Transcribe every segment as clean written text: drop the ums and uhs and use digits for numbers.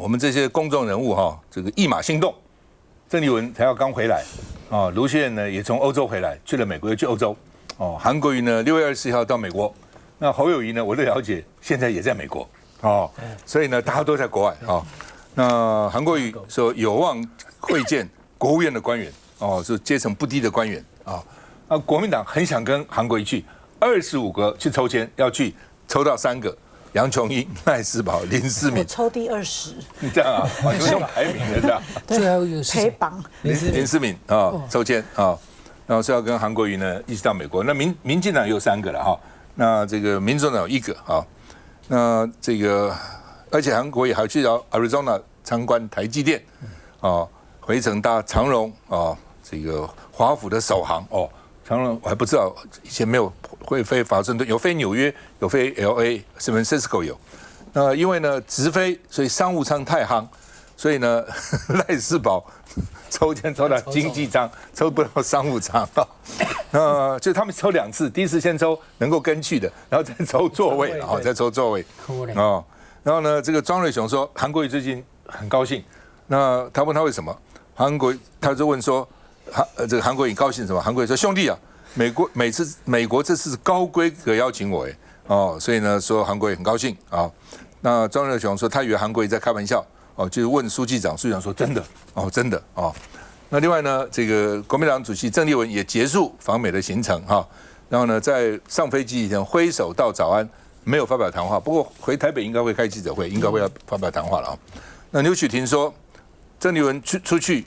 我们这些公众人物哈，这个一马心动，郑丽文才要刚回来，卢秀燕呢也从欧洲回来，去了美国又去欧洲，韩国瑜呢6月24号到美国，那侯友宜呢我的了解现在也在美国，所以呢大家都在国外啊。那韩国瑜说有望会见国务院的官员，是阶层不低的官员啊。那国民党很想跟韩国瑜去25个去抽签，要去抽到3个。杨琼英、赖士宝、林思敏，我抽第20。你这样啊？你用排名的这样。最后一个是陪榜林思敏抽签啊，然后是要跟韩国瑜呢一起到美国。那民进党有3个了哈，那这个民众党有1个啊，那这个而且韩国瑜还去到 Arizona 参观台积电回程搭长荣这个华府的首航长荣我还不知道，以前没有会飞华盛顿，有飞纽约，有飞 LA、San Francisco 有。那因为呢直飞，所以商务舱太夯，所以呢赖士宝抽签抽到经济舱，抽不到商务舱。就他们抽2次，第一次先抽能够跟去的，然后再抽座位，再抽座位。然后呢，这个庄瑞雄说韩国瑜最近很高兴，那他问他为什么，他就问说。这个韩国瑜高兴什么？韩国瑜说：“兄弟啊，美国这次高规格邀请我所以呢说韩国瑜很高兴啊。那庄瑞雄说他以为韩国瑜在开玩笑就是问书记长，书记长说真的真的那另外呢，这个国民党主席郑丽文也结束访美的行程然后呢在上飞机以前挥手道早安，没有发表谈话，不过回台北应该会开记者会，应该会要发表谈话了那刘许婷说郑丽文出去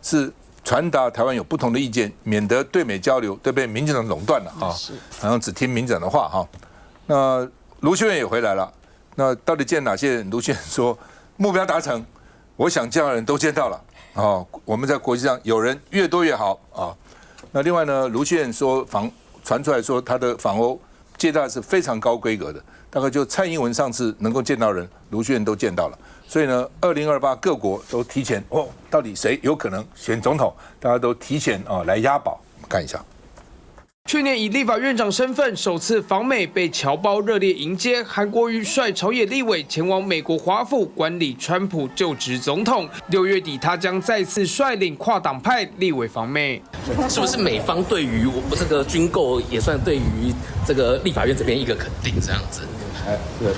是。传达台湾有不同的意见，免得对美交流都被民进党垄断了好像只听民进党的话那卢秀燕也回来了，那到底见哪些人？卢秀燕说目标达成，我想见的人都见到了我们在国际上有人越多越好那另外呢，卢秀燕说传出来说他的访欧接待是非常高规格的，大概就蔡英文上次能够见到人，卢秀燕都见到了。所以呢，2028各国都提前到底谁有可能选总统，大家都提前来押宝。我们看一下。去年以立法院长身份首次访美，被侨胞热烈迎接。韩国瑜率朝野立委前往美国华府观礼川普就职总统。6月底，他将再次率领跨党派立委访美。是不是美方对于我这个军购也算对于这个立法院这边一个肯定这样子？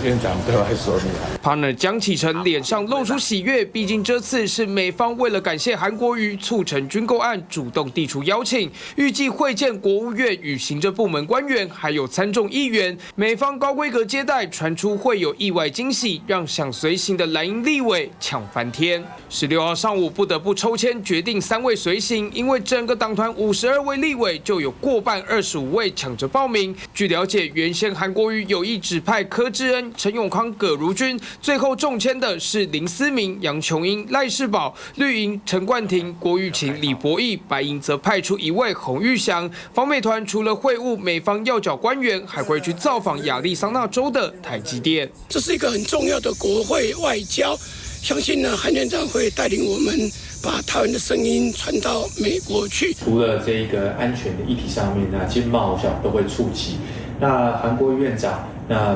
院长对我来说厉害。Partner 江启臣脸上露出喜悦，毕竟这次是美方为了感谢韩国瑜促成军购案，主动递出邀请，预计会见国务院与行政部门官员，还有参众议员。美方高规格接待，传出会有意外惊喜，让想随行的蓝营立委抢翻天。16号上午不得不抽签决定3位随行，因为整个党团52位立委就有过半25位抢着报名。据了解，原先韩国瑜有意指派柯志恩、陈永康、葛如君，最后中签的是林思明、杨琼英、赖士宝；绿营陈冠廷、郭玉琴、李博义；白营则派出1位洪玉祥。访美团除了会晤美方要角官员，还会去造访亚利桑那州的台积电。这是一个很重要的国会外交，相信呢韩院长会带领我们把台湾的声音传到美国去。除了这一个安全的议题上面，那经贸上都会触及。那韩国院长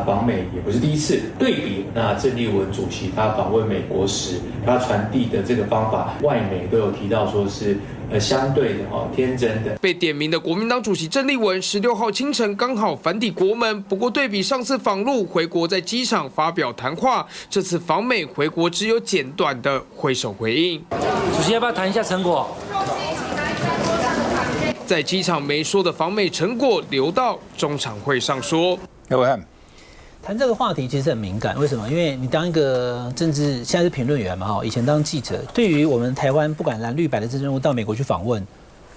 访美也不是第一次，对比那郑丽文主席他访问美国时，他传递的这个方法，外媒都有提到说是相对的天真的。被点名的国民党主席郑丽文16号清晨刚好返抵国门，不过对比上次访陆回国在机场发表谈话，这次访美回国只有简短的挥手回应。主席要不要谈一下成果？在机场没说的访美成果，留到中常会上说。谈这个话题其实很敏感，为什么？因为你当一个政治，现在是评论员嘛，以前当记者，对于我们台湾不管蓝绿白的政治人物到美国去访问，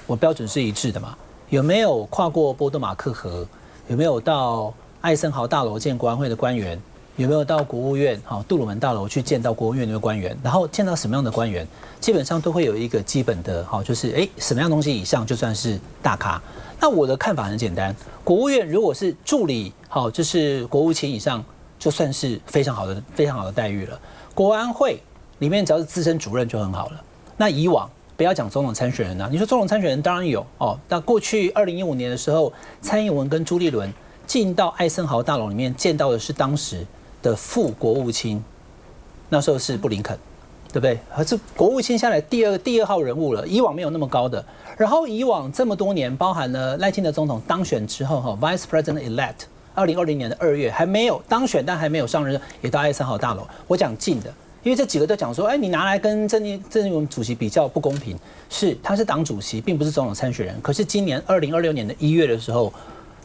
我标准是一致的嘛。有没有跨过波多马克河？有没有到艾森豪大楼见国安会的官员？有没有到国务院杜鲁门大楼去见到国务院的官员？然后见到什么样的官员，基本上都会有一个基本的就是什么样东西以上就算是大咖。那我的看法很简单，国务院如果是助理就是国务卿以上，就算是非常好的待遇了。国安会里面只要是资深主任就很好了。那以往不要讲总统参选人你说总统参选人当然有那过去2015年的时候，蔡英文跟朱立伦进到艾森豪大楼里面见到的是当时的副国务卿，那时候是布林肯，对不对？是国务卿下来第二号人物了，以往没有那么高的。然后以往这么多年，包含了赖清德总统当选之后哈 ，Vice President Elect， 2020年的2月还没有当选，但还没有上任，也到23号大楼。我讲近的。因为这几个都讲说，哎，你拿来跟郑义文主席比较不公平，他是党主席，并不是总统参选人。可是今年2026年的1月的时候，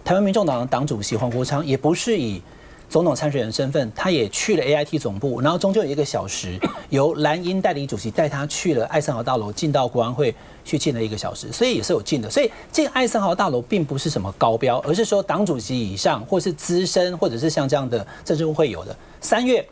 台湾民众党的党主席黄国昌也不是以总统参选人身份，他也去了 AIT 总部，然后中间有1个小时，由蓝营代理主席带他去了爱森豪大楼，进到国安会去进了1个小时，所以也是有进的。所以进爱森豪大楼并不是什么高标，而是说党主席以上，或是资深，或者是像这样的政治会有的。3月。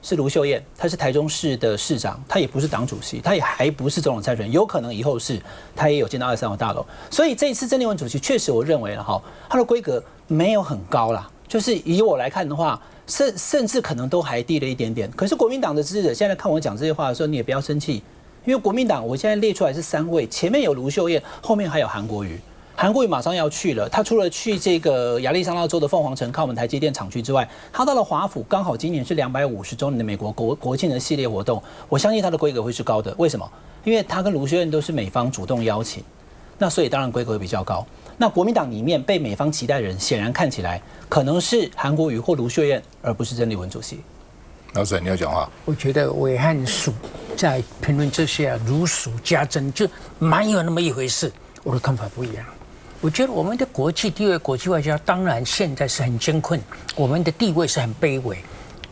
是卢秀燕，她是台中市的市长，她也不是党主席，她也还不是总统参选人，有可能以后是，她也有进到23号大楼。所以这一次郑丽文主席确实，我认为了哈，她的规格没有很高啦，就是以我来看的话，甚至可能都还低了一点点。可是国民党的支持者现在看我讲这些话的时候，你也不要生气，因为国民党我现在列出来是3位，前面有卢秀燕，后面还有韩国瑜。韩国瑜马上要去了，他除了去这个亚利桑那州的凤凰城靠我们台积电厂区之外，他到了华府，刚好今年是250周年的美国国庆的系列活动，我相信他的规格会是高的。为什么？因为他跟卢秀燕都是美方主动邀请，那所以当然规格会比较高。那国民党里面被美方期待的人，显然看起来可能是韩国瑜或卢秀燕，而不是郑丽文主席。老沈，你要讲话？我觉得伟汉叔在评论这些如数家珍，就蛮有那么一回事。我的看法不一样。我觉得我们的国际地位、国际外交当然现在是很艰困，我们的地位是很卑微，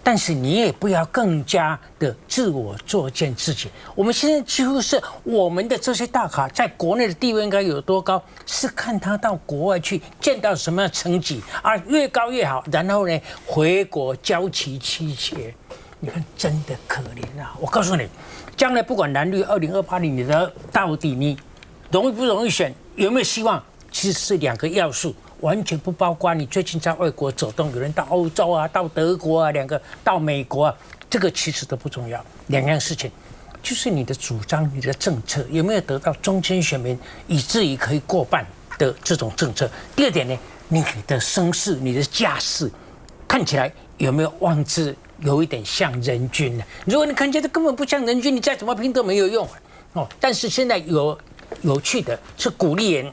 但是你也不要更加的自我作践自己。我们现在几乎是我们的这些大咖在国内的地位应该有多高，是看他到国外去见到什么样的成绩啊，越高越好，然后呢回国交其妻妾。你看，真的可怜啊！我告诉你，将来不管蓝绿，2028年的到底你容易不容易选，有没有希望？其实是2个要素，完全不包括你最近在外国走动，有人到欧洲啊，到德国啊，2个到美国啊，这个其实都不重要。2样事情，就是你的主张、你的政策有没有得到中间选民，以至于可以过半的这种政策。第2点呢，你的声势、你的架势，看起来有没有望之有一点像人君呢？如果你看起来根本不像人君，你再怎么拼都没有用哦。但是现在有趣的是鼓励人。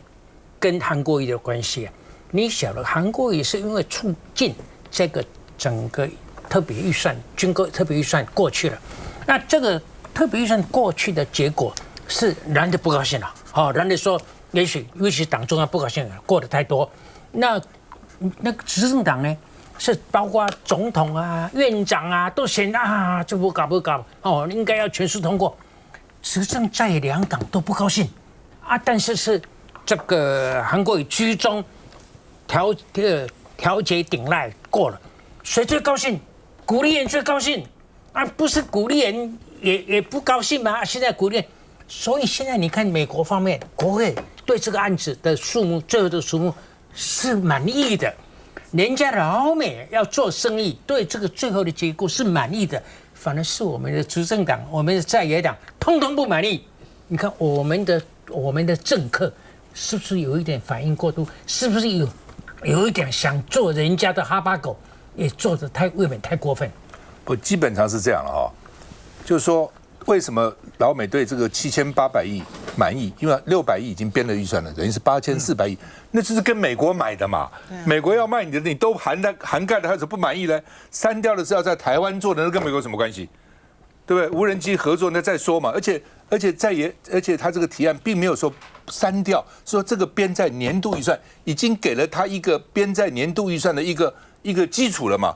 跟韩国瑜的关系啊，你晓得韩国瑜是因为促进这个整个特别预算军购特别预算过去了，那这个特别预算过去的结果是蓝的不高兴了，蓝的说也许尤其党中央不高兴了，过得太多，那个执政党呢是包括总统啊、院长啊都嫌啊这不搞应该要全数通过，实际上在2党都不高兴啊，但是这个韩国瑜居中调节顶赖过了，谁最高兴？鼓励人最高兴啊，不是鼓励人也不高兴吗？现在鼓励人，所以现在你看美国方面国会对这个案子的最后的数目是满意的，人家老美要做生意，对这个最后的结果是满意的，反而是我们的执政党、我们的在野党通通不满意。你看我们的政客。是不是有一点反应过度？是不是有一点想做人家的哈巴狗，也做得未免太过分？不，基本上是这样了哈，就是说为什么老美对这个7800亿满意？因为600亿已经编了预算了，等于是8400亿，那就是跟美国买的嘛。美国要卖你的，你都涵盖了，他怎么不满意呢？删掉的是要在台湾做的，那跟美国有什么关系？对不对？无人机合作那再说嘛。而且他这个提案并没有说删掉，说这个编在年度预算，已经给了他一个编在年度预算的一个基础了嘛，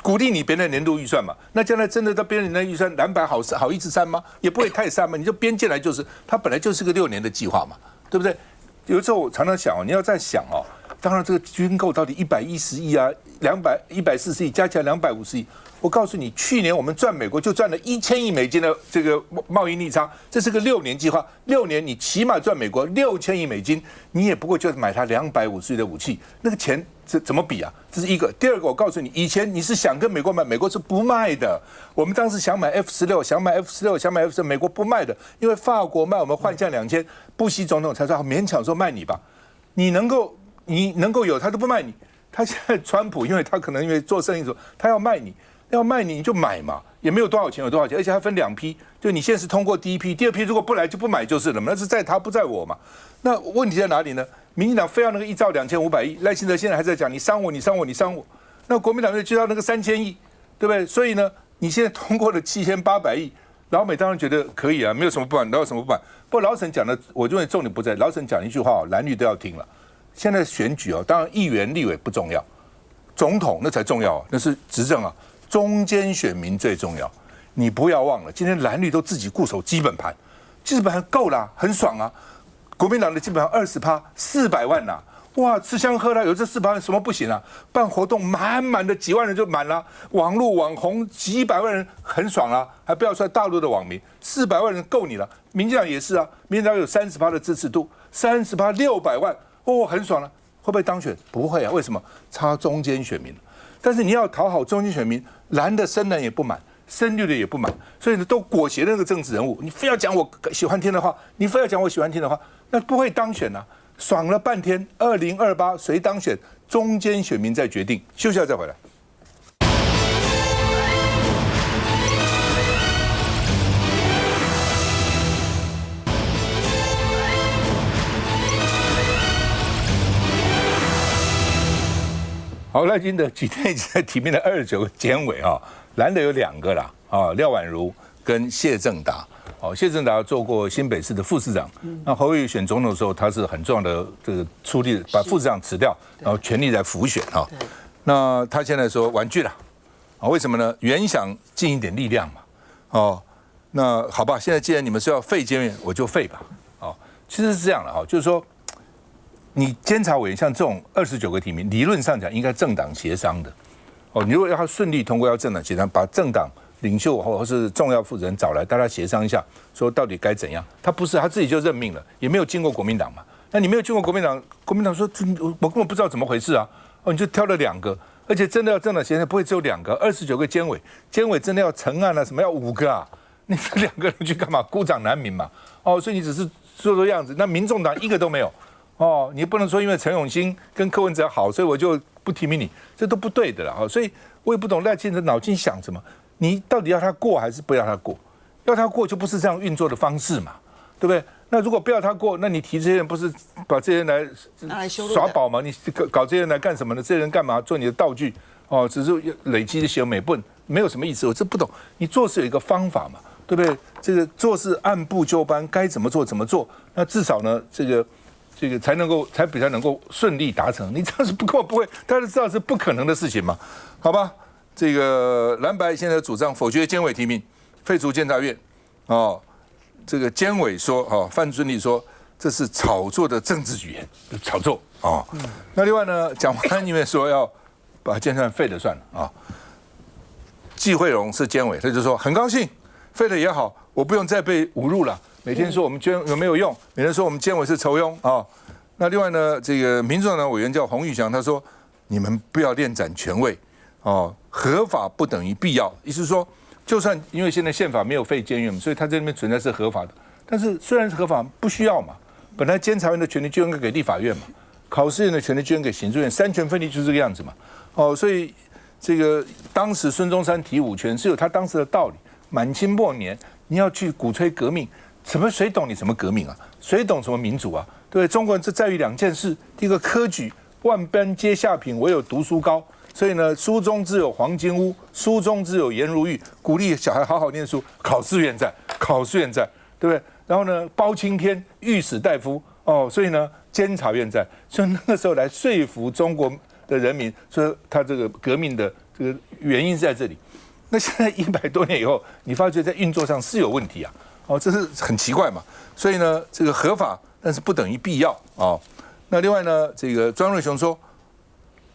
鼓励你编在年度预算嘛。那将来真的到编年度预算200好一直删吗？也不会太删嘛，你就编进来就是，它本来就是个6年的计划嘛，对不对？有时候我常常想哦，你要再想哦，当然这个军购到底110亿啊，140亿加起来250亿。我告诉你，去年我们赚美国就赚了1000亿美金的这个贸易逆差，这是个6年计划，6年你起码赚美国6000亿美金，你也不过就是买它250亿的武器，那个钱怎么比啊？这是一个。第2个，我告诉你，以前你是想跟美国买，美国是不卖的。我们当时想买 F16， 想买 F16，美国不卖的，因为法国卖我们幻象2000，布希总统才说勉强说卖你吧，你能够有，他都不卖你。他现在川普，因为他可能因为做生意说他要卖你。要卖你就买嘛，也没有多少钱，而且还分2批，就你现在是通过第1批，第2批如果不来就不买就是了嘛，那是在他不在我嘛。那问题在哪里呢？民进党非要那个1兆2500亿，赖清德现在还在讲你伤我，那国民党就接到那个3000亿，对不对？所以呢，你现在通过了7800亿，老美当然觉得可以啊，没有什么不满，哪有什么不满？不过老沈讲的，我认为重点不在，老沈讲一句话蓝绿都要听了。现在选举当然议员、立委不重要，总统那才重要，那是执政啊。中间选民最重要，你不要忘了，今天蓝绿都自己固守基本盘，基本盘够了，很爽啊。国民党的基本上20%，400万呐，哇，吃香喝辣，有这400万什么不行啊？办活动满满的几万人就满了，网络网红几百万人很爽啊，还不要说大陆的网民，400万人够你了。民进党也是啊，民进党有30%的支持度，30%600万，哦，很爽了。会不会当选？不会啊，为什么？差中间选民。但是你要讨好中间选民，蓝的深蓝也不满，深绿的也不满，所以呢都裹挟那个政治人物。你非要讲我喜欢听的话，那不会当选啊！爽了半天，2028谁当选，中间选民再决定。休息下再回来。好，赖清德今天已经提名了29个监委啊，蓝的有2个啦啊，廖婉如跟谢正达。哦，谢正达做过新北市的副市长，那侯友宜选总统的时候，他是很重要的这个出力，把副市长辞掉，然后全力来辅选啊。那他现在说婉拒了啊，为什么呢？原想尽一点力量嘛。哦，那好吧，现在既然你们说要废监委，我就废吧。哦，其实是这样的啊，就是说，你监察委员像这种29个提名，理论上讲应该政党协商的。哦，你如果要顺利通过，要政党协商，把政党领袖或是重要负责人找来，大家协商一下，说到底该怎样。他不是他自己就任命了，也没有经过国民党嘛。那你没有经过国民党，国民党说我根本不知道怎么回事啊。哦，你就挑了2个，而且真的要政党协商，不会只有2个，29个监委，监委真的要成案啊，什么要5个啊？你这2个人去干嘛？孤掌难鸣嘛。哦，所以你只是做样子。那民众党1个都没有。哦，你不能说因为陈永新跟柯文哲好，所以我就不提名你，这都不对的啦。所以我也不懂赖清德脑筋想什么。你到底要他过还是不要他过？要他过就不是这样运作的方式嘛，对不对？那如果不要他过，那你提这些人不是把这些人来耍宝吗？你搞这些人来干什么呢？这些人干嘛？做你的道具哦，只是累积的小美笨，没有什么意思。我这不懂。你做事有一个方法嘛，对不对？这个做事按部就班，该怎么做怎么做。那至少呢，这个才比较能够顺利达成。你这样是根本不会，大家知道是不可能的事情嘛？好吧。这个蓝白现在主张否决监委提名，废除监察院。哦，这个监委说，哦，范尊立说这是炒作的政治语言，炒作哦。那另外呢，蒋万安因为说要把监察院废了算了啊。季惠荣是监委，他就说很高兴废了也好，我不用再被侮辱了。每天说我们监有没有用，每天说我们监委是酬庸啊。那另外呢，这个民众党委员叫洪玉祥，他说你们不要恋战权位。哦，合法不等于必要，意思是说，就算因为现在宪法没有废监院，所以它这里面存在是合法的，但是虽然是合法，不需要嘛。本来监察院的权力就应该给立法院嘛，考试院的权力就应该给行政院，3权分立就是这个样子嘛。哦，所以这个当时孙中山提5权是有他当时的道理。满清末年，你要去鼓吹革命，谁懂你什么革命啊？谁懂什么民主啊？对不对？中国人这在于2件事，第一个科举，万般皆下品，唯有读书高。所以呢，书中自有黄金屋，书中自有颜如玉，鼓励小孩好好念书，考试院在，对不对？然后呢，包青天、御史大夫，哦，所以呢，监察院在，所以那个时候来说服中国的人民，说他这个革命的这个原因是在这里。那现在100多年以后，你发觉在运作上是有问题啊，哦，这是很奇怪嘛。所以呢，这个合法，但是不等于必要哦。那另外呢，这个庄瑞雄说，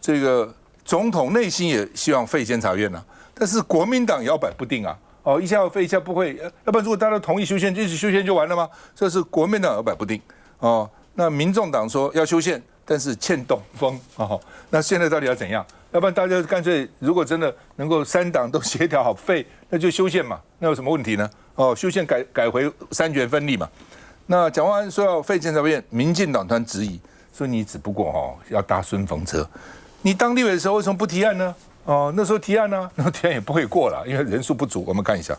这个。总统内心也希望废监察院啊，但是国民党摇摆不定啊。哦，一下要废，一下不会，要不然如果大家同意修宪，就一起修宪就完了吗？这是国民党摇摆不定哦。那民众党说要修宪，但是欠东风哦。那现在到底要怎样？要不然大家干脆，如果真的能够3党都协调好废，那就修宪嘛，那有什么问题呢？哦，修宪改回3权分立嘛。那蒋万安说要废监察院，民进党团质疑说你只不过要搭顺风车。你当立委的时候为什么不提案呢？那时候提案呢，那提案也不会过了，因为人数不足。我们看一下，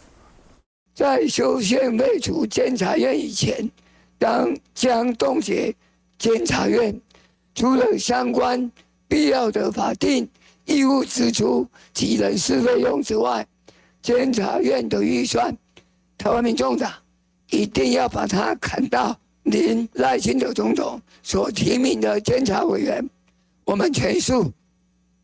在修宪废除监察院以前，当将冻结监察院除了相关必要的法定义务支出及人事费用之外，监察院的预算，台湾民众党一定要把它砍到您赖清德总统所提名的监察委员，我们全数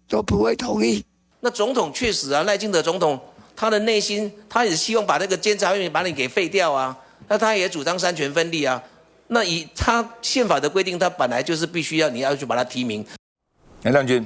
都不会同意。那总统确实啊，赖清德总统他的内心，他也希望把那个监察院把你给废掉啊，那他也主张三权分立啊。那以他宪法的规定，他本来就是必须要你要去把他提名。亮君。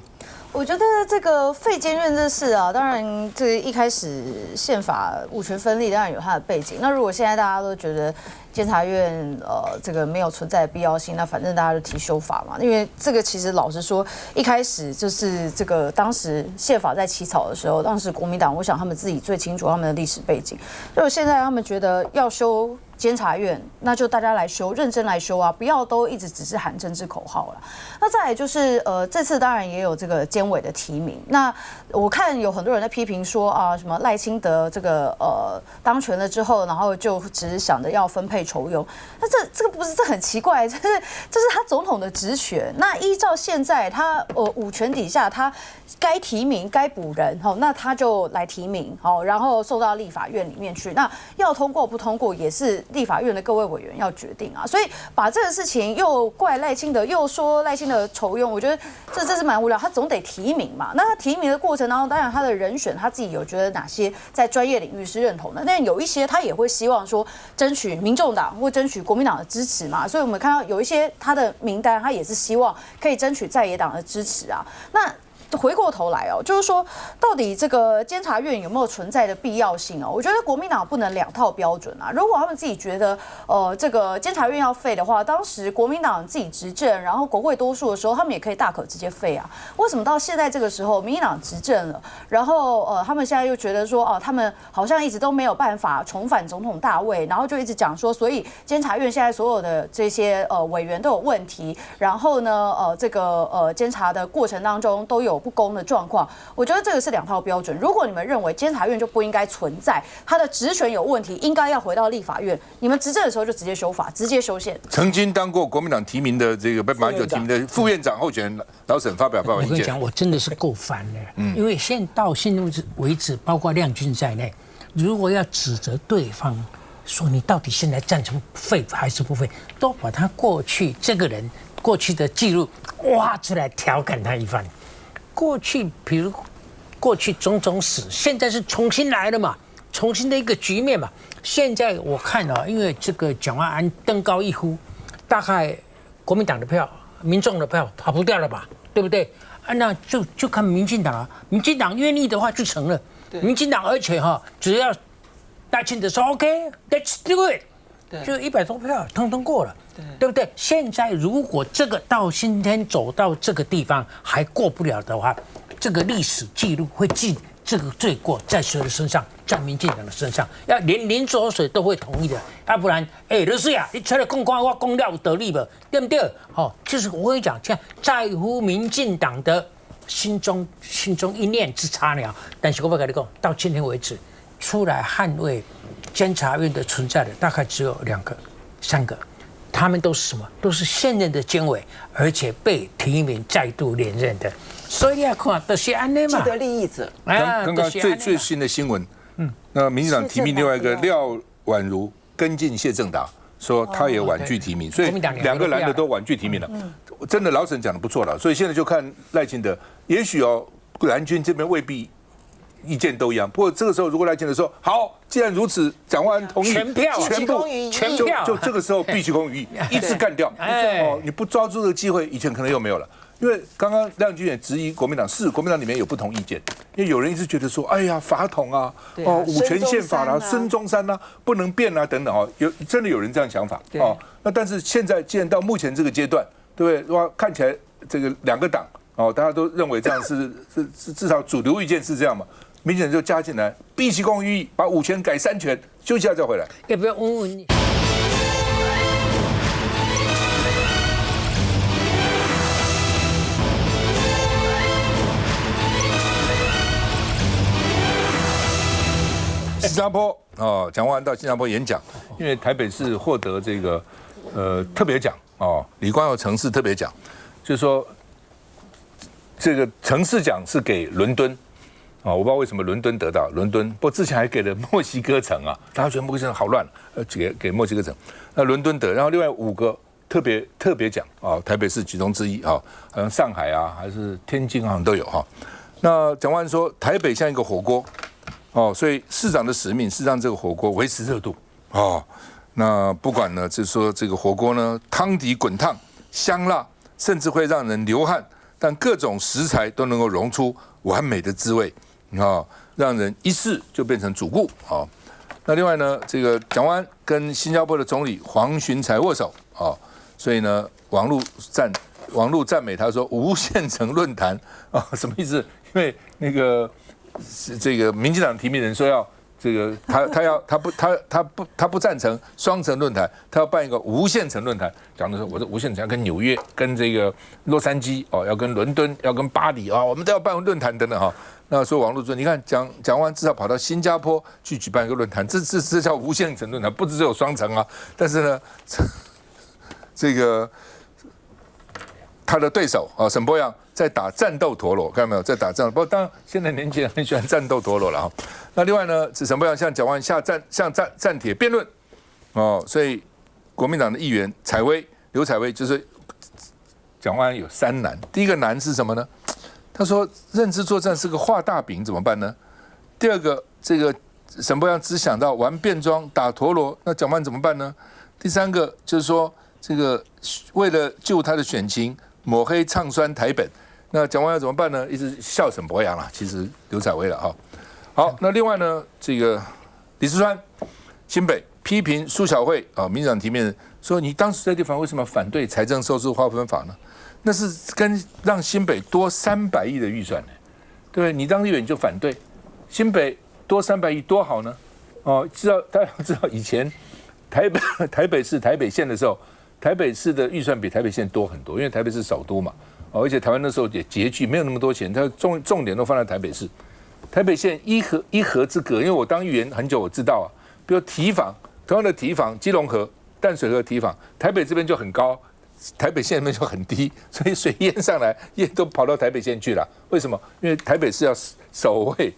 我觉得这个废监院这事啊，当然这一开始宪法五权分立当然有它的背景。那如果现在大家都觉得监察院这个没有存在的必要性，那反正大家就提修法嘛。因为这个其实老实说，一开始就是这个当时宪法在起草的时候，当时国民党我想他们自己最清楚他们的历史背景。如果现在他们觉得要修监察院，那就大家来修，认真来修啊，不要都一直只是喊政治口号了。那再来就是这次当然也有这个监委的提名。那我看有很多人在批评说啊，什么赖清德这个当权了之后，然后就只是想着要分配酬庸。那这个不是这很奇怪，这是他总统的职权。那依照现在他五权底下，他该提名该补人，那他就来提名，然后送到立法院里面去。那要通过不通过也是立法院的各位委员要决定啊。所以把这个事情又怪赖清德，又说赖清德酬庸，我觉得这是蛮无聊。他总得提名嘛。那他提名的过程当中，当然他的人选他自己有觉得哪些在专业领域是认同的，但有一些他也会希望说争取民众党或争取国民党的支持嘛。所以我们看到有一些他的名单，他也是希望可以争取在野党的支持啊。那回过头来就是说，到底这个监察院有没有存在的必要性我觉得国民党不能两套标准啊。如果他们自己觉得这个监察院要废的话，当时国民党自己执政，然后国会多数的时候，他们也可以大可直接废啊。为什么到现在这个时候，民进党执政了，然后他们现在又觉得说他们好像一直都没有办法重返总统大位，然后就一直讲说，所以监察院现在所有的这些委员都有问题，然后呢这个监察的过程当中都有不公的状况。我觉得这个是两套标准。如果你们认为监察院就不应该存在，他的职权有问题，应该要回到立法院，你们执政的时候就直接修法，直接修宪。曾经当过国民党提名的这个被马英九提名的副院长候选人老沈发表意见。我跟你讲，我真的是够烦的，因为到现在为止，包括亮君在内，如果要指责对方说你到底现在赞成废还是不废，都把他过去这个人过去的记录挖出来调侃他一番。过去，比如过去种种史，现在是重新来了嘛，重新的一个局面嘛。现在我看因为这个蒋万安登高一呼，大概国民党的票、民众的票跑不掉了吧，对不对？那就看民进党啊，民进党愿意的话就成了。民进党而且只要赖清德说 OK，let's do it， 就100多票通通过了。对不对？现在如果这个到今天走到这个地方还过不了的话，这个历史记录会记这个罪过在谁的身上？在民进党的身上，要连林左水都会同意的，要不然，刘水啊，你出来讲我讲了有道理不？对不对？就是我跟你讲，这样在乎民进党的心中一念之差了。但是我要跟你讲，到今天为止，出来捍卫监察院的存在的大概只有2个、3个。他们都是什么？都是现任的监委，而且被提名再度连任的。所以你要看都是安内嘛，既得利益者。刚刚最新的新闻，那民进党提名另外一个廖婉如跟进谢政达，说他也婉拒提名，所以2个蓝的都婉拒提名了。真的老沈讲的不错了，所以现在就看赖清德，也许蓝军这边未必意见都一样。不过这个时候，如果赖清德说好，既然如此，蒋万安同意，全票，就这个时候毕其功于役，一致干掉。你不抓住这个机会，以前可能又没有了。因为刚刚亮君也质疑国民党，是国民党里面有不同意见，因为有人一直觉得说，哎呀，法统啊，五权宪法啦，孙中山啦，不能变啊，等等真的有人这样想法那但是现在既然到目前这个阶段，对不对？哇，看起来这个2个党大家都认为这样是至少主流意见是这样嘛。民进党就加进来，毕其功于役，把5权改3权，休息一下再回来。要不要问问你？新加坡哦，蒋万安到新加坡演讲，因为台北市获得这个特别奖哦，李光耀城市特别奖，就是说这个城市奖是给伦敦。啊，我不知道为什么伦敦得到伦敦，不过之前还给了墨西哥城啊，大家觉得墨西哥城好乱，给墨西哥城，那伦敦得，然后另外5个特别奖啊，台北市其中之一啊，好像上海啊还是天津好像都有哈。那蒋万安说，台北像一个火锅哦，所以市长的使命是让这个火锅维持热度哦。那不管呢，就是说这个火锅呢，汤底滚烫、香辣，甚至会让人流汗，但各种食材都能够融出完美的滋味。让人一试就变成主顾啊。那另外呢，这个蒋万安跟新加坡的总理黄循财握手啊，所以呢，网络赞美他说无限城论坛啊，什么意思？因为那个这个民进党提名人说要这个他不赞成双城论坛，他要办一个无限城论坛，讲的是我这无限城要跟纽约、跟这个洛杉矶哦，要跟伦敦、要跟巴黎啊，我们都要办论坛等等哈。那所以网络说，你看蒋万安至少跑到新加坡去举办一个论坛，这叫无限城论坛，不只有双城啊。但是呢，这个他的对手啊沈伯洋在打战斗陀螺，看到没有？在打战斗。不过当然现在年轻人很喜欢战斗陀螺了哈。那另外呢，沈伯洋向蒋万安向站帖辩论哦，所以国民党的议员刘采薇就是蒋万安有3难，第一个难是什么呢？他说认知作战是个画大饼怎么办呢？第二个，这个沈伯洋只想到玩变装打陀螺，那蒋万安怎么办呢？第三个就是说，这个为了救他的选情，抹黑唱衰台本，那蒋万安怎么办呢？一直笑沈伯洋啦，其实刘采薇了哈。好，那另外呢，这个李四川新北批评苏巧慧啊，民进党提名人说，你当时在地方为什么反对财政收支划分法呢？那是跟让新北多300亿的预算呢，对不对？你当议员就反对，新北多300亿多好呢？哦，大家知道以前台北市台北县的时候，台北市的预算比台北县多很多，因为台北是首都嘛，哦，而且台湾那时候也拮据，没有那么多钱，它重点都放在台北市。台北县一河之隔，因为我当议员很久，我知道啊，比如堤防，同样的堤防，基隆河、淡水河堤防，台北这边就很高。台北县那边就很低，所以水淹上来也都跑到台北县去了。为什么？因为台北是要首位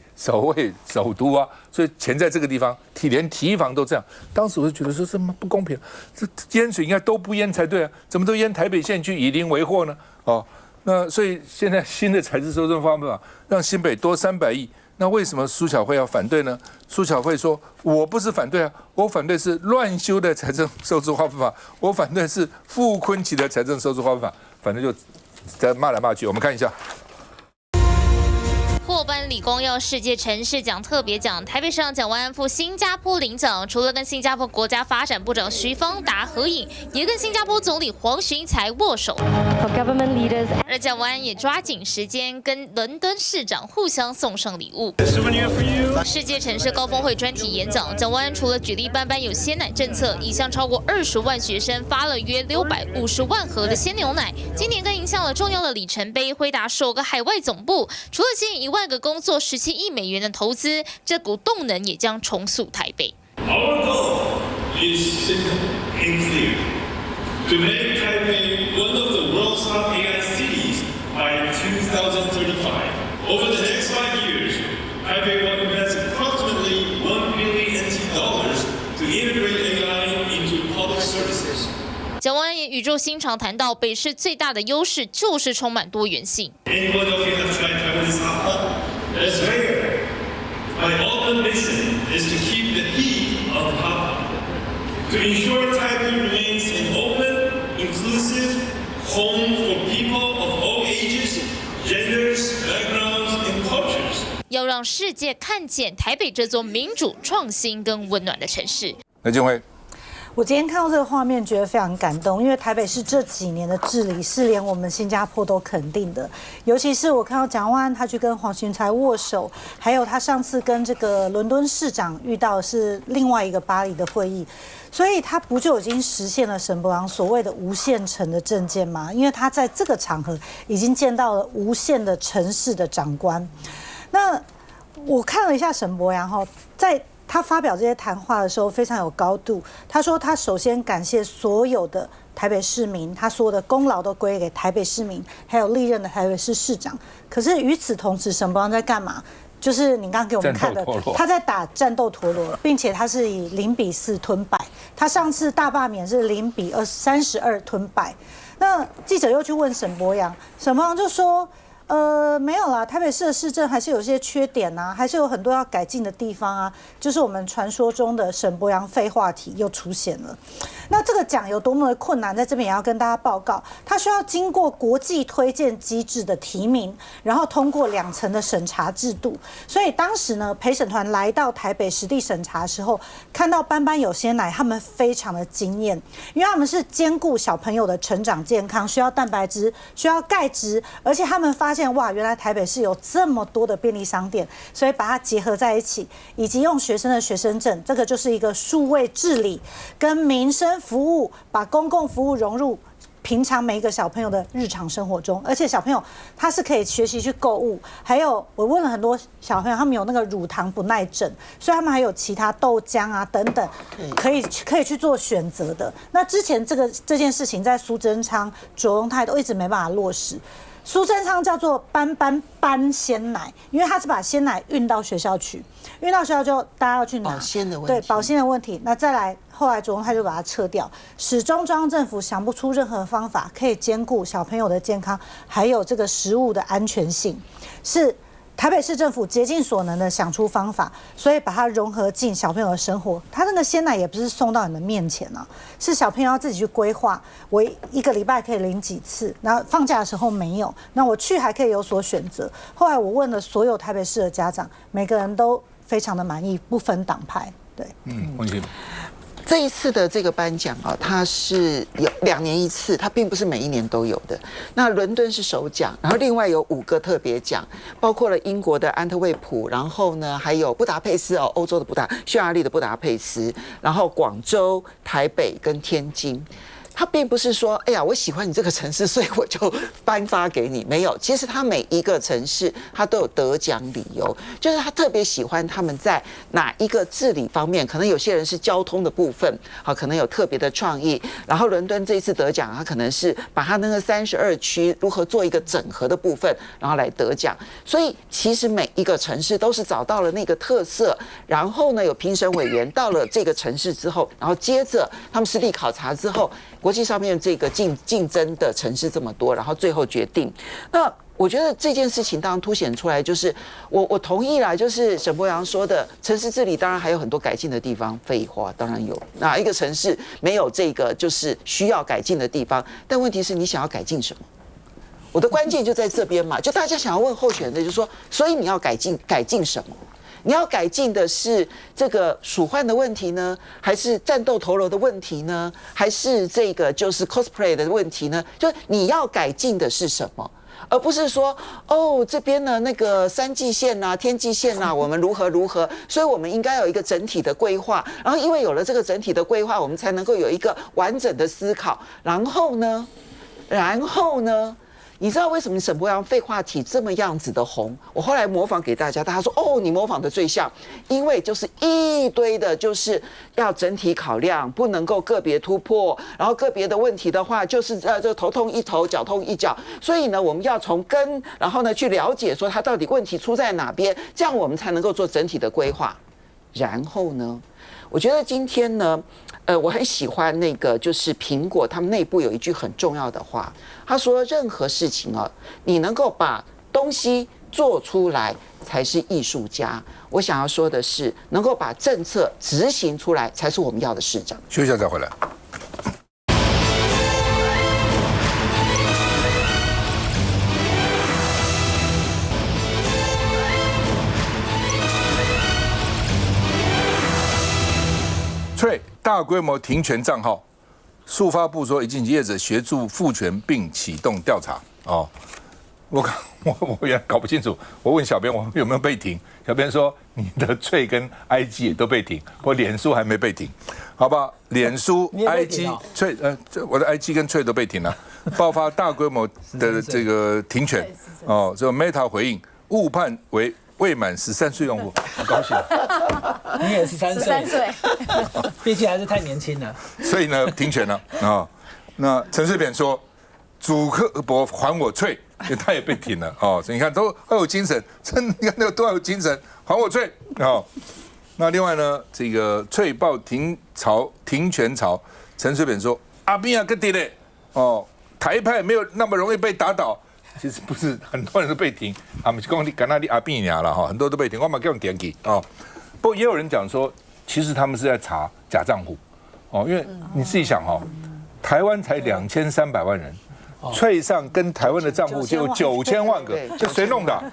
首都啊，所以钱在这个地方，连堤防都这样。当时我就觉得说这么不公平，这淹水应该都不淹才对啊，怎么都淹台北县去以邻为祸呢？哦，那所以现在新的财政收支方法让新北多300亿。那为什么苏巧慧要反对呢？苏巧慧说：“我不是反对啊，我反对是乱修的财政收支划分法，我反对是傅崐萁的财政收支划分法，反正就在骂来骂去。”我们看一下。获颁李光耀世界城市奖特别奖，台北市长蒋万安赴新加坡领奖，除了跟新加坡国家发展部长徐方达合影，也跟新加坡总理黄循财握手。而蒋万安也抓紧时间跟伦敦市长互相送上礼物。世界城市高峰会专题演讲，蒋万安除了举例班班有鲜奶政策，已向超过20万学生发了约650万盒的鲜牛奶。今年更迎向了重要的里程碑，辉达首个海外总部，除了吸引1万个工作，17亿美元的投资，这股动能也将重塑台北。Our goal is simple and clear: to make Taipei one of the world's top AI cities by 2035. Over the next 5 years, Taipei will invest approximately $1 billion to integrate AI into public services. 蒋万安也语重心长谈到，北市最大的优势就是充满多元性。Anyone of you have tried Taiwanese hot pot? That's rare. My ultimate mission is to keep the heat of the hot pot, to ensure Taipei remains an open, inclusive home for people of all ages, genders, backgrounds, and cultures. 要让世界看见台北这座民主、创新跟温暖的城市。赖建辉。我今天看到这个画面，觉得非常感动，因为台北市这几年的治理是连我们新加坡都肯定的。尤其是我看到蒋万安他去跟黄循财握手，还有他上次跟这个伦敦市长遇到的是另外一个巴黎的会议，所以他不就已经实现了沈伯洋所谓的无限城的政见吗？因为他在这个场合已经见到了无限的城市的长官。那我看了一下沈伯洋在他发表这些谈话的时候非常有高度。他说他首先感谢所有的台北市民，他所有的功劳都归给台北市民，还有历任的台北市市长。可是与此同时，沈伯洋在干嘛？就是你刚刚给我们看的，他在打战斗陀螺，并且他是以0-4吞败。他上次大罢免是0-32吞败。那记者又去问沈伯洋，沈伯洋就说。没有啦，台北市的市政还是有些缺点啊，还是有很多要改进的地方啊。就是我们传说中的沈伯洋废话题又出现了。那这个奖有多么的困难，在这边也要跟大家报告，它需要经过国际推荐机制的提名，然后通过2层的审查制度。所以当时呢，陪审团来到台北实地审查的时候，看到班班有鲜奶，他们非常的惊艳，因为他们是兼顾小朋友的成长健康，需要蛋白质，需要钙质，而且他们发现哇，原来台北市有这么多的便利商店，所以把它结合在一起，以及用学生的学生证，这个就是一个数位治理跟民生服务，把公共服务融入平常每一个小朋友的日常生活中，而且小朋友他是可以学习去购物，还有我问了很多小朋友，他们有那个乳糖不耐症，所以他们还有其他豆浆啊等等，可以去做选择的。那之前这件事情在苏贞昌、卓荣泰都一直没办法落实。苏贞昌叫做搬鲜奶，因为他是把鲜奶运到学校去，运到学校就大家要去拿保鲜的问题，对保鲜的问题。那再来，后来卓荣泰就把它撤掉，始终中央政府想不出任何方法可以兼顾小朋友的健康，还有这个食物的安全性，是台北市政府竭尽所能的想出方法，所以把它融合进小朋友的生活。他那个鲜奶也不是送到你的面前啊，是小朋友要自己去规划。我1个礼拜可以领几次，然后放假的时候没有，那我去还可以有所选择。后来我问了所有台北市的家长，每个人都非常的满意，不分党派。对，洪姐。这一次的这个颁奖啊，它是有2年1次，它并不是每一年都有的。那伦敦是首奖，然后另外有5个特别奖，包括了英国的安特卫普，然后呢还有布达佩斯哦，欧洲的匈牙利的布达佩斯，然后广州、台北跟天津。他并不是说，哎呀，我喜欢你这个城市，所以我就颁发给你。没有，其实他每一个城市他都有得奖理由，就是他特别喜欢他们在哪一个治理方面，可能有些人是交通的部分，好，可能有特别的创意。然后伦敦这一次得奖，他可能是把他那个32区如何做一个整合的部分，然后来得奖。所以其实每一个城市都是找到了那个特色，然后呢有评审委员到了这个城市之后，然后接着他们实地考察之后。国际上面这个竞争的城市这么多，然后最后决定。那我觉得这件事情当然凸显出来，就是我同意啦，就是沈伯洋说的，城市治理当然还有很多改进的地方。废话，当然有，哪一个城市没有这个就是需要改进的地方？但问题是你想要改进什么？我的关键就在这边嘛，就大家想要问候选人的，就是说，所以你要改进什么？你要改进的是这个鼠患的问题呢，还是战斗陀螺的问题呢，还是这个就是 cosplay 的问题呢？就是你要改进的是什么，而不是说哦这边呢那个3际线啊、天际线啊，我们如何，所以我们应该有一个整体的规划，然后因为有了这个整体的规划，我们才能够有一个完整的思考，然后呢？你知道为什么沈伯洋废话体这么样子的红？我后来模仿给大家，大家说哦，你模仿的最像，因为就是一堆的，就是要整体考量，不能够个别突破，然后个别的问题的话，就是这头痛一头，脚痛一脚，所以呢，我们要从根，然后呢去了解说它到底问题出在哪边，这样我们才能够做整体的规划。然后呢，我觉得今天呢。我很喜欢那个，就是苹果他们内部有一句很重要的话，他说任何事情啊，你能够把东西做出来才是艺术家。我想要说的是，能够把政策执行出来才是我们要的市长。休息一下再回来。大规模停权账号，速发部说已经业者协助复权并启动调查。哦，我原来搞不清楚，我问小编我有没有被停，小编说你的脆跟 IG 也都被停，我脸书还没被停，好不好？脸书、IG、脆，我的 IG 跟脆都被停了，爆发大规模的这个停权。哦，这个 Meta 回应误判为未满13岁用户，很高兴。你也13岁，13岁，毕竟还是太年轻了。所以呢，停权了啊。那陈水扁说，祖克伯还我翠，他也被停了哦。所以你看都很有精神，真你看那个多有精神，还我翠哦。那另外呢，这个翠报停权潮，陈水扁说阿扁啊，个爹嘞哦，台派没有那么容易被打倒。其实不是，很多人都被停，啊，不是讲你干那你阿扁娘了哈，很多都被停，我嘛叫你点给哦。不过也有人讲说，其实他们是在查假账户哦，因为你自己想哦，台湾才2300万人，翠上跟台湾的账户就有9000万个，这谁弄的？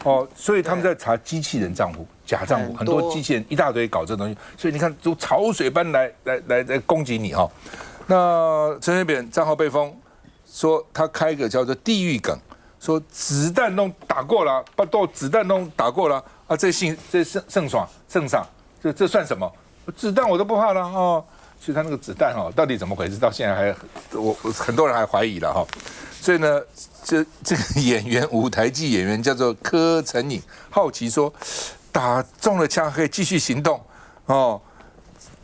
哦，所以他们在查机器人账户、假账户，很多机器人一大堆搞这东西，所以你看都潮水般来攻击你哈。那陈水扁账号被封，说他开一个叫做地狱梗，说子弹都打过了，把都子弹都打过了啊，这胜上，这算什么？子弹我都不怕了哦。所以他那个子弹到底怎么回事？到现在我很多人还怀疑了哈。所以呢，这个演员舞台剧演员叫做柯承颖，好奇说打中了枪可以继续行动哦。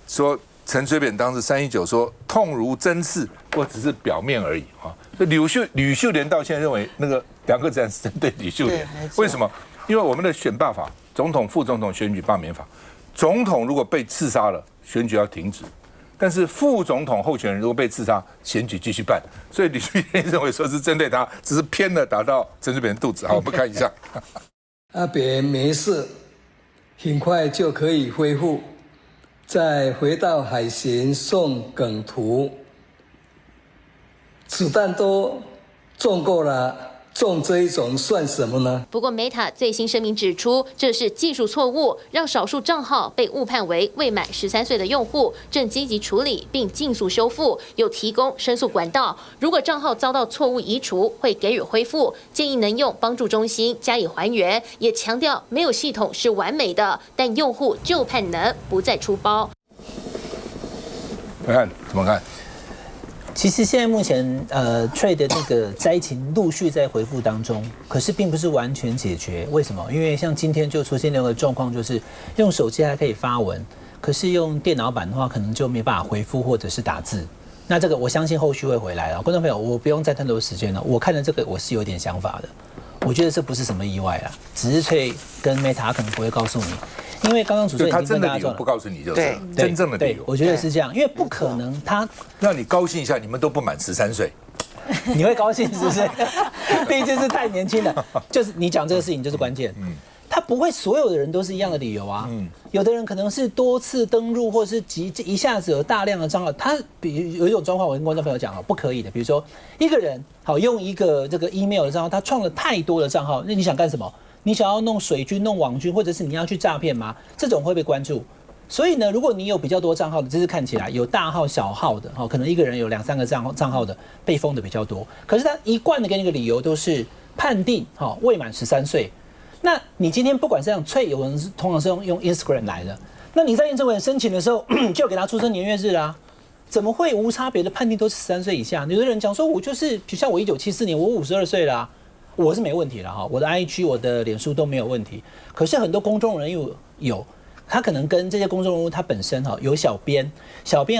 说陈水扁当时319说痛如针刺，或只是表面而已啊。所以吕秀莲到现在认为那个2个子弹是针对吕秀莲，为什么？因为我们的选罢法、总统、副总统选举罢免法，总统如果被刺杀了，选举要停止。但是副总统候选人如果被刺杀，选举继续办，所以吕秀莲认为说是针对他，只是偏了打到陈水扁的肚子。好，我们看一下。阿扁没事，很快就可以恢复，再回到海巡送梗图，子弹都中过了。中这一种算什么呢？不过 Meta 最新声明指出，这是技术错误，让少数账号被误判为未满13岁的用户，正积极处理并尽速修复，有提供申诉管道。如果账号遭到错误移除，会给予恢复，建议能用帮助中心加以还原。也强调没有系统是完美的，但用户就盼能不再出包。看怎么看？其实现在目前Trade 的这个灾情陆续在恢复当中，可是并不是完全解决。为什么？因为像今天就出现那个状况，就是用手机还可以发文，可是用电脑版的话，可能就没办法回复或者是打字。那这个我相信后续会回来了。观众朋友，我不用再太多时间了。我看了这个，我是有点想法的。我觉得这不是什么意外啦，只是Trade跟 Meta 可能不会告诉你。因为刚刚主持人已经跟大家说了，不告诉你就是真正的理由。我觉得是这样，因为不可能他让你高兴一下，你们都不满13岁，你会高兴是不是？毕竟是太年轻了。就是你讲这个事情就是关键。他不会所有的人都是一样的理由啊。有的人可能是多次登入，或是一下子有大量的账号。他比如有一种状况，我跟观众朋友讲不可以的。比如说一个人用一个这个 email 的账号，他创了太多的账号，那你想干什么？你想要弄水军、弄网军，或者是你要去诈骗吗？这种会被关注。所以呢，如果你有比较多账号的，这是看起来有大号、小号的，可能一个人有2、3个账号的被封的比较多。可是他一贯的给你个理由都是判定未满13岁。那你今天不管是用Trade，有人是通常是用 Instagram 来的，那你在验证委员申请的时候就给他出生年月日啦。怎么会无差别的判定都是13岁以下？有的人讲说，我就是比如像我1974年，我52岁啦。我是没问题了哈，我的 IG、我的脸书都没有问题。可是很多公众人物有，他可能跟这些公众人物他本身有小编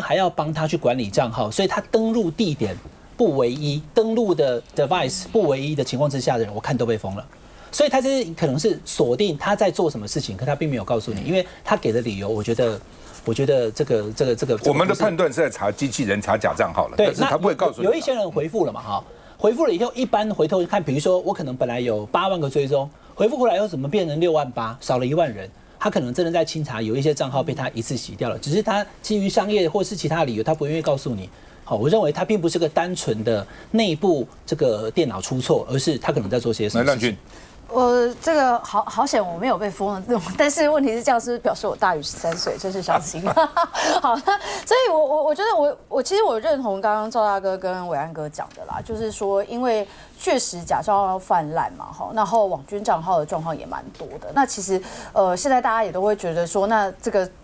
还要帮他去管理账号，所以他登录地点不唯一，登录的 device 不唯一的情况之下的人，我看都被封了。所以他这可能是锁定他在做什么事情，可他并没有告诉你，因为他给的理由，我觉得这个，我们的判断是在查机器人、查假账号了，但是他不会告诉你。有一些人回复了嘛哈。回复了以后，一般回头看，比如说我可能本来有8万个追踪，回复回来以后怎么变成6万8，少了1万人？他可能真的在清查，有一些账号被他一次洗掉了，只是他基于商业或是其他理由，他不愿意告诉你。好，我认为他并不是个单纯的内部这个电脑出错，而是他可能在做些什么事情。我这个好险我没有被封的这种，但是问题是这样是不是表示我大于13岁，真是伤心。好，所以我觉得我其实我认同刚刚赵大哥跟伟安哥讲的啦，就是说因为确实假账号泛滥嘛，然后网军账号的状况也蛮多的。那其实现在大家也都会觉得说，那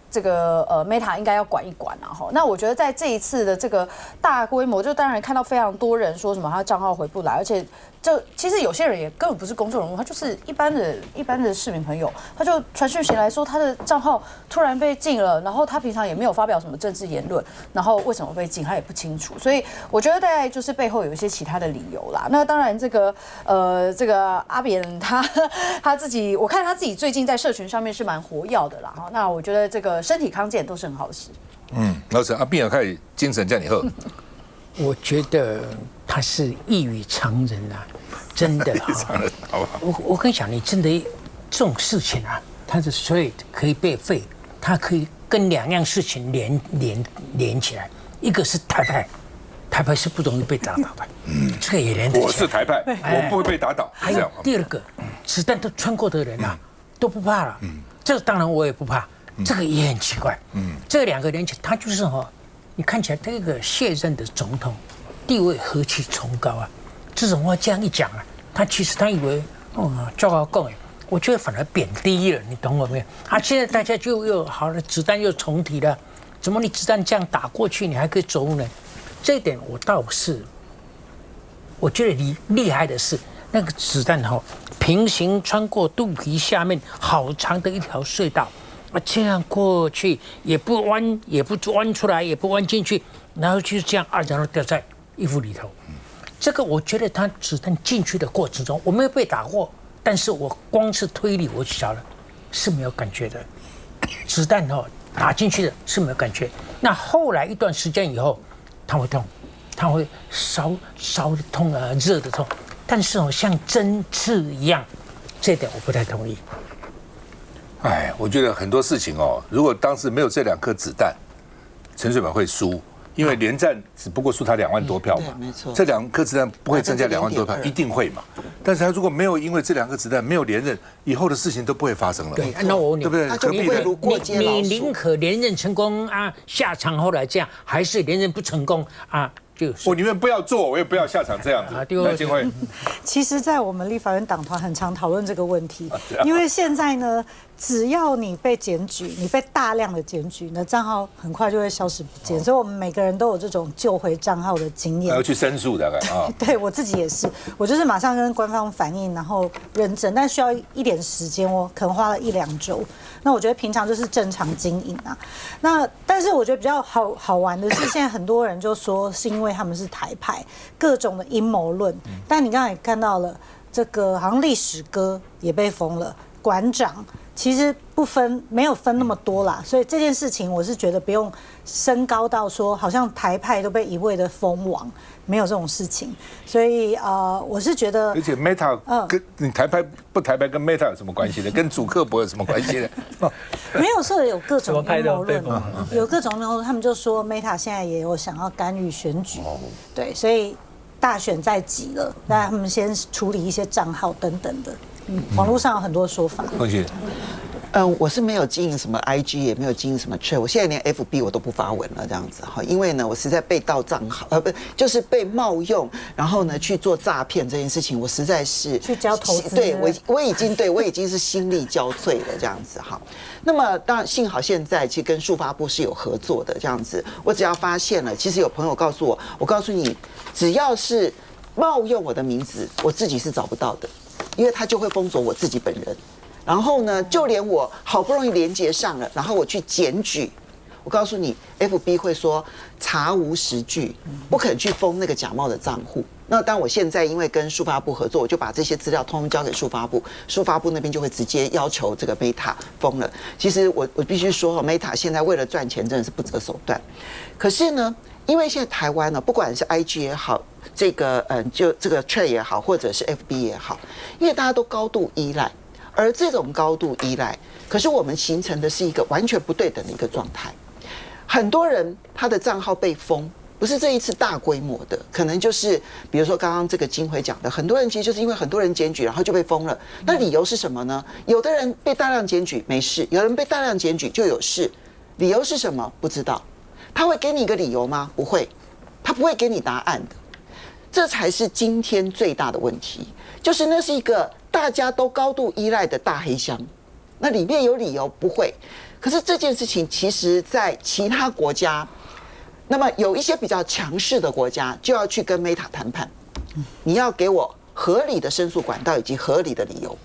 这这个Meta 应该要管一管啊哈。那我觉得在这一次的这个大规模，就当然看到非常多人说什么他账号回不来，而且这其实有些人也根本不是公众人物，他就是一般的市民朋友，他就传讯息来说他的账号突然被禁了，然后他平常也没有发表什么政治言论，然后为什么被禁他也不清楚，所以我觉得大概就是背后有一些其他的理由啦。那当然这个阿扁他自己，我看他自己最近在社群上面是蛮活跃的啦哈。那我觉得这个身体康健都是很好的事。老师阿扁也开始精神叫你喝。我觉得他是异于常人啊，真的常人好不好？我跟你讲，你真的这种事情啊，它的税可以被废，它可以跟两样事情连起来，一个是台派是不容易被打倒的，这个也连得起来。我是台派，我不会被打倒。还有第二个，子弹都穿过的人啊，都不怕了。这个当然我也不怕，这个也很奇怪。这两个连起来，他就是你看起来这个卸任的总统地位何其崇高啊！这种话这样一讲啊，他其实他以为糟糕够哎，我觉得反而贬低了，你懂我没有？现在大家就又好了，子弹又重提了，怎么你子弹这样打过去，你还可以走呢？这一点我倒是，我觉得厉害的是那个子弹平行穿过肚皮下面好长的一条隧道。这样过去也不弯，也不弯出来，也不弯进去，然后就这样然后掉在衣服里头。这个我觉得他子弹进去的过程中，我没有被打过，但是我光是推理我就晓得是没有感觉的。子弹打进去的是没有感觉。那后来一段时间以后，它会痛，它会烧的痛啊，热的痛，但是像针刺一样，这点我不太同意。我觉得很多事情如果当时没有这2颗子弹，陈水扁会输，因为连战只不过输他2万多票嘛，没错，这2颗子弹不会增加2万多票，一定会嘛。但是他如果没有因为这2颗子弹没有连任，以后的事情都不会发生了。对，那我问你，对不对？何必呢？你宁可连任成功啊，下场后来这样，还是连任不成功啊？我宁愿不要做，我也不要下场这样子。赖清惠，其实，在我们立法院党团很常讨论这个问题，因为现在呢，只要你被检举，你被大量的检举，你的账号很快就会消失不见。所以，我们每个人都有这种救回账号的经验。要去申诉大概啊。对我自己也是，我就是马上跟官方反映，然后认证，但需要一点时间，我可能花了1-2周。那我觉得平常就是正常经营啊。那但是我觉得比较好玩的是，现在很多人就说是因为他们是台派，各种的阴谋论。但你刚才也看到了，这个好像历史歌也被封了，馆长其实没有分那么多啦，所以这件事情我是觉得不用升高到说好像台派都被一味的封王，没有这种事情。所以我是觉得，而且 Meta 跟你台派不台派跟 Meta 有什么关系呢？跟祖克伯有什么关系呢？没有，说有各种阴谋论，有各种阴谋论，他们就说 Meta 现在也有想要干预选举，对，所以大选在即了，那他们先处理一些账号等等的。网络上有很多说法。我是没有经营什么 IG， 也没有经营什么 Chat， 我现在连 FB 我都不发文了，这样子哈，因为呢，我实在被盗账号，就是被冒用，然后呢去做诈骗这件事情，我实在是去交投资，对我已经是心力交瘁了，这样子哈。那么当然幸好现在其实跟数发部是有合作的，这样子，我只要发现了，其实有朋友告诉我告诉你，只要是冒用我的名字，我自己是找不到的。因为他就会封锁我自己本人，然后呢，就连我好不容易连接上了，然后我去检举，我告诉你 ，FB 会说查无实据，不肯去封那个假冒的账户。那当我现在因为跟数发部合作，我就把这些资料通通交给数发部，数发部那边就会直接要求这个 Meta 封了。其实我必须说 ，Meta 现在为了赚钱真的是不择手段。可是呢，因为现在台湾呢，不管是 IG 也好，这个就这个 Chat 也好，或者是 FB 也好，因为大家都高度依赖，而这种高度依赖，可是我们形成的是一个完全不对等的一个状态。很多人他的账号被封，不是这一次大规模的，可能就是比如说刚刚这个金辉讲的，很多人其实就是因为很多人检举，然后就被封了。那理由是什么呢？有的人被大量检举没事，有人被大量检举就有事，理由是什么？不知道。他会给你一个理由吗？不会，他不会给你答案的。这才是今天最大的问题，就是那是一个大家都高度依赖的大黑箱。那里面有理由不会。可是这件事情其实在其他国家，那么有一些比较强势的国家就要去跟 Meta 谈判，你要给我合理的申诉管道以及合理的理由，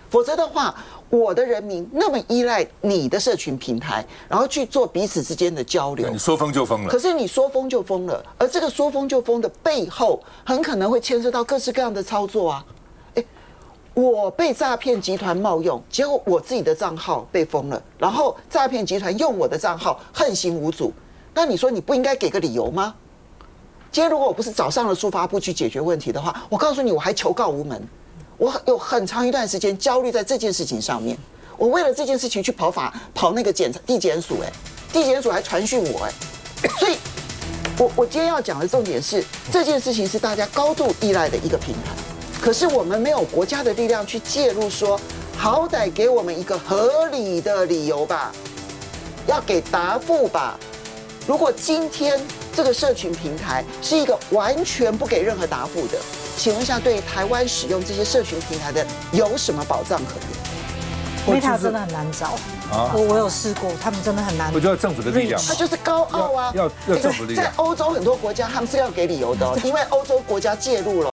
否则的话，我的人民那么依赖你的社群平台，然后去做彼此之间的交流，你说封就封了。可是你说封就封了，而这个说封就封的背后，很可能会牵涉到各式各样的操作啊。我被诈骗集团冒用，结果我自己的账号被封了，然后诈骗集团用我的账号横行无阻，那你说你不应该给个理由吗？今天如果我不是找上了数发部去解决问题的话，我告诉你，我还求告无门。我有很长一段时间焦虑在这件事情上面，我为了这件事情去跑那个地检署，地检署还传讯我，所以我今天要讲的重点是，这件事情是大家高度依赖的一个平台。可是我们没有国家的力量去介入，说好歹给我们一个合理的理由吧，要给答复吧。如果今天这个社群平台是一个完全不给任何答复的，请问一下，对于台湾使用这些社群平台的有什么保障可言？Meta 真的很难找啊！我有试过，他们真的很难。我觉得政府的力量，他就是高傲啊！要政府力量。在欧洲很多国家，他们是要给理由的，因为欧洲国家介入了。